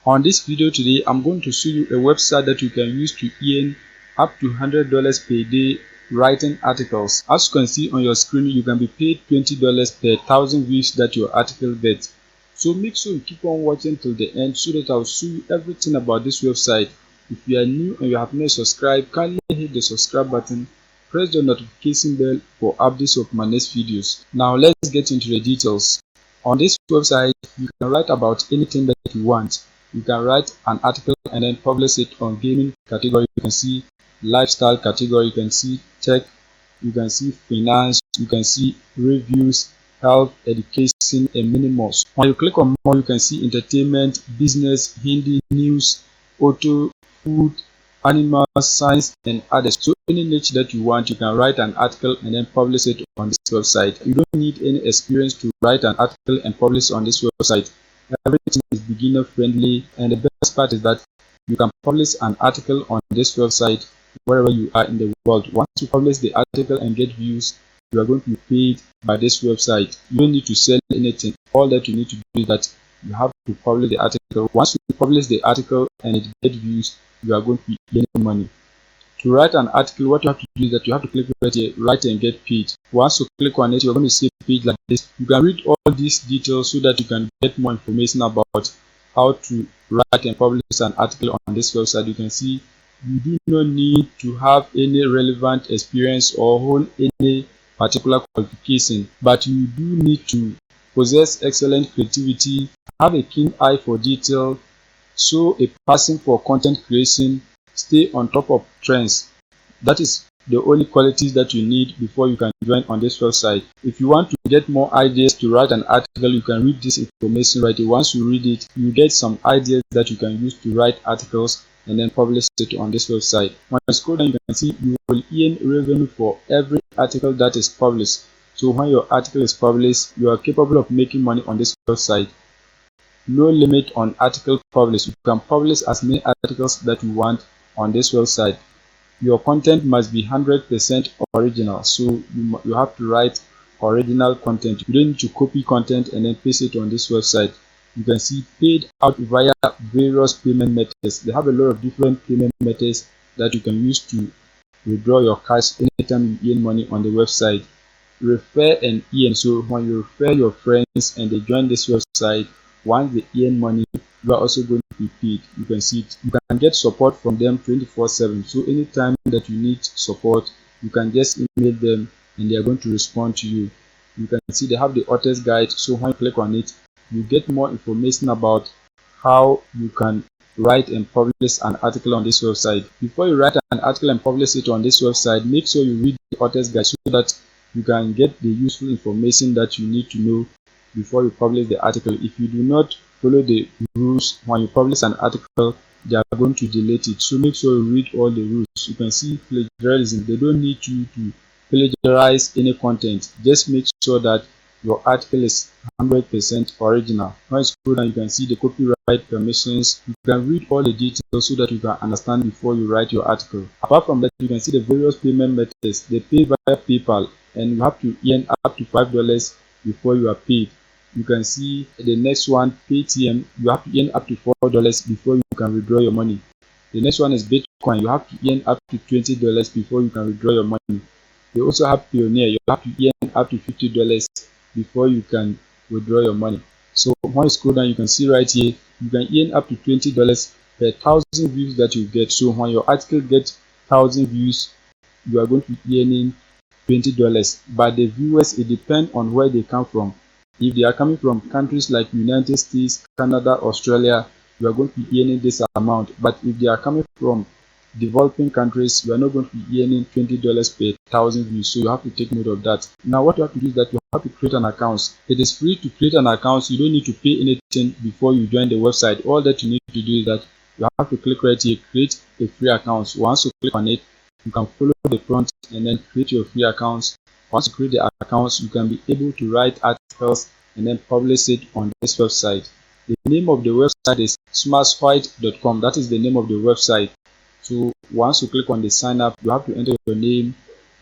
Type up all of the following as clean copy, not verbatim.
On this video today, I'm going to show you a website that you can use to earn up to $100 per day writing articles. As you can see on your screen, you can be paid $20 per 1,000 views that your article gets. So make sure you keep on watching till the end so that I'll show you everything about this website. If you are new and you have not subscribed, kindly hit the subscribe button, press the notification bell for updates of my next videos. Now let's get into the details. On this website, you can write about anything that you want. You can write an article and then publish it on gaming category. You can see lifestyle category, you can see tech, you can see finance, you can see reviews, health, education, and many more. When you click on more, you can see entertainment, business, Hindi, news, auto, food, animal, science, and others. So any niche that you want, you can write an article and then publish it on this website. You don't need any experience to write an article and publish on this website. Everything is beginner friendly, and the best part is that you can publish an article on this website wherever you are in the world. Once you publish the article and get views, you are going to be paid by this website. You don't need to sell anything. All that you need to do is that you have to publish the article. Once you publish the article and it gets views, you are going to be getting money. To write an article, what you have to do is that you have to click right here, write and get paid. Once you click on it, you're going to see a page like this. You can read all these details so that you can get more information about how to write and publish an article on this website. You can see you do not need to have any relevant experience or hold any particular qualification, but you do need to possess excellent creativity, have a keen eye for detail, show a passion for content creation, stay on top of trends. That is the only qualities that you need before you can join on this website. If you want to get more ideas to write an article, you can read this information right here. Once you read it, you get some ideas that you can use to write articles and then publish it on this website. When you scroll down, you can see you will earn revenue for every article that is published. So when your article is published, you are capable of making money on this website. No limit on article published. You can publish as many articles that you want on this website. Your content must be 100% original, so you have to write original content. You don't need to copy content and then paste it on this website. You can see paid out via various payment methods. They have a lot of different payment methods that you can use to withdraw your cash anytime you earn money on the website. Refer and earn. So when you refer your friends and they join this website, once they earn money, you are also going to be paid. You can see it. You can get support from them 24/7. So anytime that you need support, you can just email them and they are going to respond to you. You can see they have the author's guide. So when you click on it, you get more information about how you can write and publish an article on this website. Before you write an article and publish it on this website, make sure you read the author's guide so that you can get the useful information that you need to know before you publish the article. If you do not follow the rules when you publish an article, they are going to delete it. So make sure you read all the rules. You can see plagiarism. They don't need you to plagiarize any content. Just make sure that your article is 100% original. When you scroll down, you can see the copyright permissions. You can read all the details so that you can understand before you write your article. Apart from that, you can see the various payment methods. They pay via PayPal, and you have to earn up to $5 before you are paid. You can see the next one, Paytm. You have to earn up to $4 before you can withdraw your money. The next one is Bitcoin. You have to earn up to $20 before you can withdraw your money. They also have Pioneer. You have to earn up to $50 before you can withdraw your money. So when you scroll down, you can see right here, you can earn up to $20 per 1,000 views that you get. So when your article gets 1,000 views, you are going to be earning $20. But the viewers, it depends on where they come from. If they are coming from countries like United States, Canada, Australia, you are going to be earning this amount. But if they are coming from developing countries, you are not going to be earning $20 per 1,000 views. So you have to take note of that. Now what you have to do is that you have to create an account. It is free to create an account. You don't need to pay anything before you join the website. All that you need to do is that you have to click right here, create a free account. Once you click on it, you can follow the prompt and then create your free accounts. Once you create the accounts, you can be able to write articles and then publish it on this website. The name of the website is smashwhite.com. That is the name of the website. So once you click on the sign up, you have to enter your name,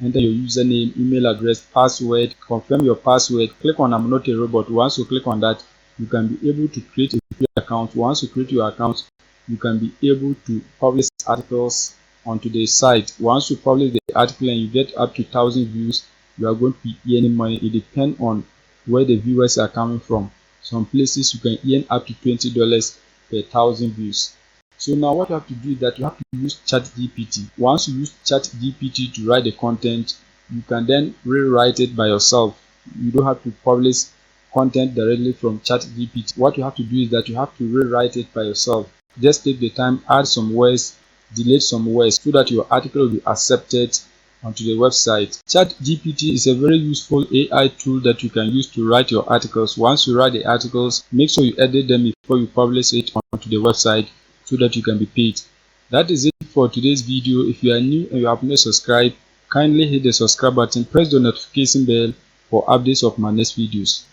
enter your username, email address, password, confirm your password. Click on I'm not a robot. Once you click on that, you can be able to create a free account. Once you create your account, you can be able to publish articles onto the site. Once you publish the article and you get up to 1,000 views, you are going to be earning money. It depends on where the viewers are coming from. Some places you can earn up to $20 per 1,000 views. So now what you have to do is that you have to use ChatGPT. Once you use ChatGPT to write the content, you can then rewrite it by yourself. You don't have to publish content directly from ChatGPT. What you have to do is that you have to rewrite it by yourself. Just take the time, add some words, delete some words so that your article will be accepted onto the website. ChatGPT is a very useful AI tool that you can use to write your articles. Once you write the articles, make sure you edit them before you publish it onto the website so that you can be paid. That is it for today's video. If you are new and you have not subscribed, kindly hit the subscribe button, press the notification bell for updates of my next videos.